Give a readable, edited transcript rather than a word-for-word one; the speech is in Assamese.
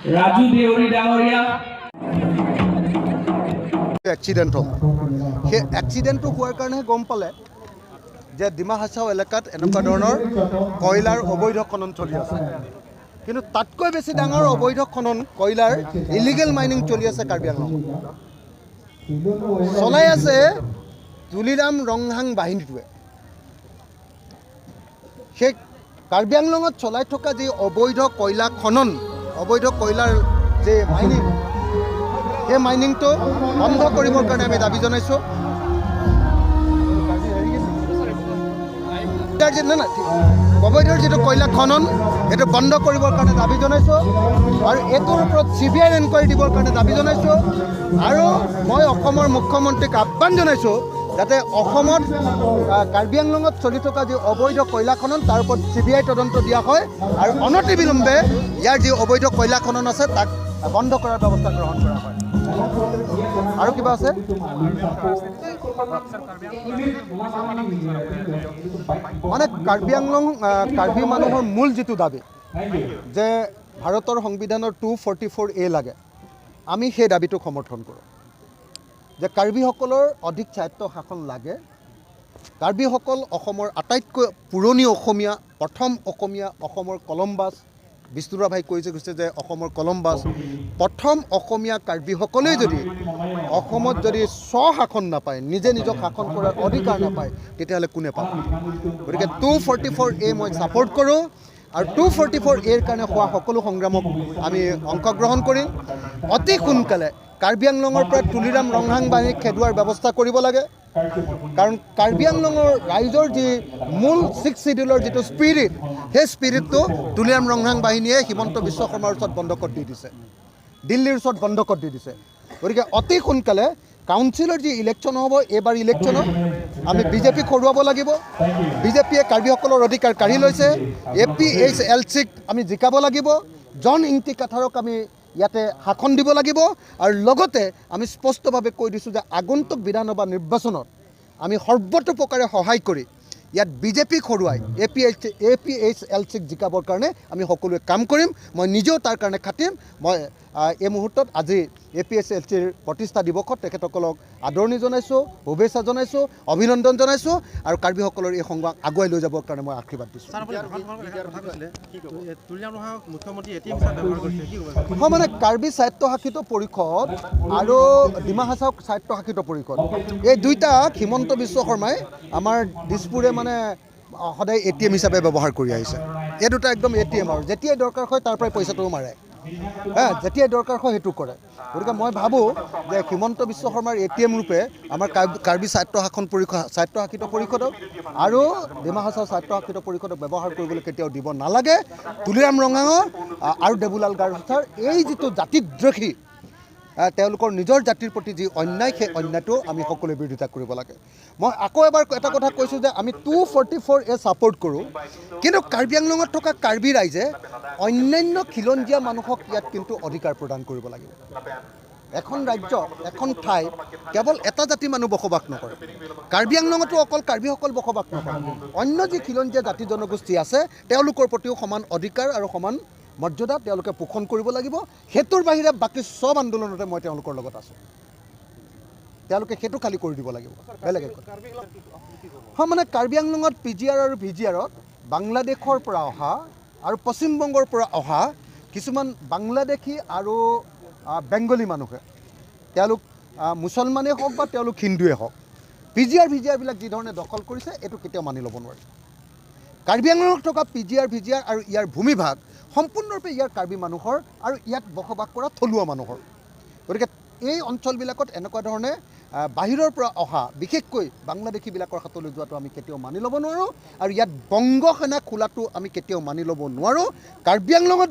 ৰাজু দেউৰী ডাঙৰীয়া এক্সিডেণ্ট হ'ল সেই এক্সিডেণ্টটো হোৱাৰ কাৰণেহে গম পালে যে ডিমা হাছাও এলেকাত এনেকুৱা ধৰণৰ কয়লাৰ অবৈধ খনন চলি আছে কিন্তু তাতকৈ বেছি ডাঙৰ অবৈধ খনন কয়লাৰ ইলিগেল মাইনিং চলি আছে কাৰ্বি আংলঙত চলাই আছে তুলিৰাম ৰংহাং বাহিনীটোৱে সেই কাৰ্বি আংলঙত চলাই থকা যি অবৈধ কয়লা খনন অবৈধ কয়লাৰ যে মাইনিং সেই মাইনিংটো বন্ধ কৰিবৰ কাৰণে আমি দাবী জনাইছোঁ অবৈধৰ যিটো কয়লা খনন সেইটো বন্ধ কৰিবৰ কাৰণে দাবী জনাইছোঁ আৰু এইটোৰ ওপৰত CBI এনকুৱাৰী দিবৰ কাৰণে দাবী জনাইছোঁ আৰু মই অসমৰ মুখ্যমন্ত্ৰীক আহ্বান জনাইছোঁ যাতে অসমত কাৰ্বি আংলঙত চলি থকা যি অবৈধ কয়লা খনন তাৰ ওপৰত CBI তদন্ত দিয়া হয় আৰু অনতিবিলম্বে ইয়াৰ যি অবৈধ কয়লা খনন আছে তাক বন্ধ কৰাৰ ব্যৱস্থা গ্ৰহণ কৰা হয় আৰু কিবা আছে মানে কাৰ্বি আংলং কাৰ্বি মানুহৰ মূল যিটো দাবী যে ভাৰতৰ সংবিধানৰ 244A লাগে আমি সেই দাবীটোক সমৰ্থন কৰোঁ যে কাৰ্বিসকলৰ অধিক স্বায়ত্ব শাসন লাগে কাৰ্বিসকল অসমৰ আটাইতকৈ পুৰণি অসমীয়া প্ৰথম অসমীয়া অসমৰ কলম্বাছ বিষ্ণুৰা ভাই কৈছে যে অসমৰ কলম্বাছ প্ৰথম অসমীয়া কাৰ্বিসকলেই যদি অসমত যদি স্বশাসন নাপায় নিজে নিজক শাসন কৰাৰ অধিকাৰ নাপায় তেতিয়াহ'লে কোনে পাব গতিকে 244A মই ছাপোৰ্ট কৰোঁ আৰু 244Aৰ কাৰণে হোৱা সকলো সংগ্ৰামক আমি অংশগ্ৰহণ কৰিম অতি সোনকালে কাৰ্বি আংলঙৰ পৰা তুলিৰাম ৰংহাং বাহিনীক খেদোৱাৰ ব্যৱস্থা কৰিব লাগে কাৰণ কাৰ্বি আংলঙৰ ৰাইজৰ যি মূল 6 শিডিউলৰ যিটো স্পিৰিট সেই স্পিৰিটটো তুলিৰাম ৰংহাং বাহিনীয়ে হিমন্ত বিশ্ব শৰ্মাৰ ওচৰত বন্ধকত দি দিছে দিল্লীৰ ওচৰত বন্ধকত দি দিছে গতিকে অতি সোনকালে কাউন্সিলৰ যি ইলেকশ্যন হ'ব এইবাৰ ইলেকশ্যনত আমি বিজেপিক হৰুৱাব লাগিব বিজেপিয়ে কাৰ্বিসকলৰ অধিকাৰ কাঢ়ি লৈছে APHLCক আমি জিকাব লাগিব জন ইংতি কাঠাৰক আমি ইয়াতে শাসন দিব লাগিব আৰু লগতে আমি স্পষ্টভাৱে কৈ দিছোঁ যে আগন্তুক বিধানসভা নিৰ্বাচনত আমি সৰ্বতোপ্ৰকাৰে সহায় কৰি ইয়াত বিজেপিক হৰুৱাই APHLCক জিকাবৰ কাৰণে আমি সকলোৱে কাম কৰিম মই নিজেও তাৰ কাৰণে খাটিম মই এই মুহূৰ্তত আজি APHLCৰ প্ৰতিষ্ঠা দিৱসত তেখেতসকলক আদৰণি জনাইছোঁ শুভেচ্ছা জনাইছোঁ অভিনন্দন জনাইছোঁ আৰু কাৰ্বিসকলৰ এই সংগ্ৰাম আগুৱাই লৈ যাবৰ কাৰণে মই আশীৰ্বাদ দিছোঁ হয় মানে কাৰ্বি স্বায়ত্তশাসিত পৰিষদ আৰু ডিমা হাছাও স্বায়ত্তশাসিত পৰিষদ এই দুইটাক হিমন্ত বিশ্ব শৰ্মাই আমাৰ দিছপুৰে মানে সদায় ATM হিচাপে ব্যৱহাৰ কৰি আহিছে এই দুটা একদম ATM আৰু যেতিয়াই দৰকাৰ হয় তাৰ পৰাই পইচাটো মাৰে যেতিয়াই দৰকাৰ হয় সেইটো কৰে গতিকে মই ভাবোঁ যে হিমন্ত বিশ্ব শৰ্মাৰ ATM ৰূপে আমাৰ কাৰ্বি স্বায়ত্তশাসিত পৰিষদক আৰু ডিমা হাছাও স্বায়ত্তশাসিত পৰিষদক ব্যৱহাৰ কৰিবলৈ কেতিয়াও দিব নালাগে তুলিৰাম ৰংহাঙৰ আৰু দেবুলাল গাৰোচাৰ এই যিটো জাতিদ্ৰোহী তেওঁলোকৰ নিজৰ জাতিৰ প্ৰতি যি অন্যায় সেই অন্যায়টো আমি সকলোৱে বিৰোধিতা কৰিব লাগে মই আকৌ এবাৰ এটা কথা কৈছোঁ যে আমি 244A ছাপোৰ্ট কৰোঁ কিন্তু কাৰ্বি আংলঙত থকা কাৰ্বি ৰাইজে অন্যান্য খিলঞ্জীয়া মানুহক ইয়াত কিন্তু অধিকাৰ প্ৰদান কৰিব লাগিব এখন ৰাজ্য এখন ঠাই কেৱল এটা জাতি মানুহ বসবাস নকৰে কাৰ্বি আংলঙতো অকল কাৰ্বিসকল বসবাস নকৰে অন্য যি খিলঞ্জীয়া জাতি জনগোষ্ঠী আছে তেওঁলোকৰ প্ৰতিও সমান অধিকাৰ আৰু সমান মৰ্যাদা তেওঁলোকে পোষণ কৰিব লাগিব সেইটোৰ বাহিৰে বাকী সব আন্দোলনতে মই তেওঁলোকৰ লগত আছোঁ তেওঁলোকে সেইটো খালী কৰি দিব লাগিব বেলেগ হয় মানে কাৰ্বি আংলঙত PGR আৰু VGRত বাংলাদেশৰ পৰা অহা আৰু পশ্চিমবংগৰ পৰা অহা কিছুমান বাংলাদেশী আৰু বেংগলী মানুহে তেওঁলোক মুছলমানেই হওক বা তেওঁলোক হিন্দুৱে হওক PGR VGRবিলাক যি ধৰণে দখল কৰিছে এইটো কেতিয়াও মানি ল'ব নোৱাৰে কাৰ্বি আংলঙত থকা PGR VGR আৰু ইয়াৰ ভূমিভাগ সম্পূৰ্ণৰূপে ইয়াৰ কাৰ্বি মানুহৰ আৰু ইয়াত বসবাস কৰা থলুৱা মানুহৰ গতিকে এই অঞ্চলবিলাকত এনেকুৱা ধৰণে বাহিৰৰ পৰা অহা বিশেষকৈ বাংলাদেশীবিলাকৰ হাতলৈ যোৱাটো আমি কেতিয়াও মানি ল'ব নোৱাৰোঁ আৰু ইয়াত বংগ সেনা খোলাটো আমি কেতিয়াও মানি ল'ব নোৱাৰোঁ কাৰ্বি আংলঙত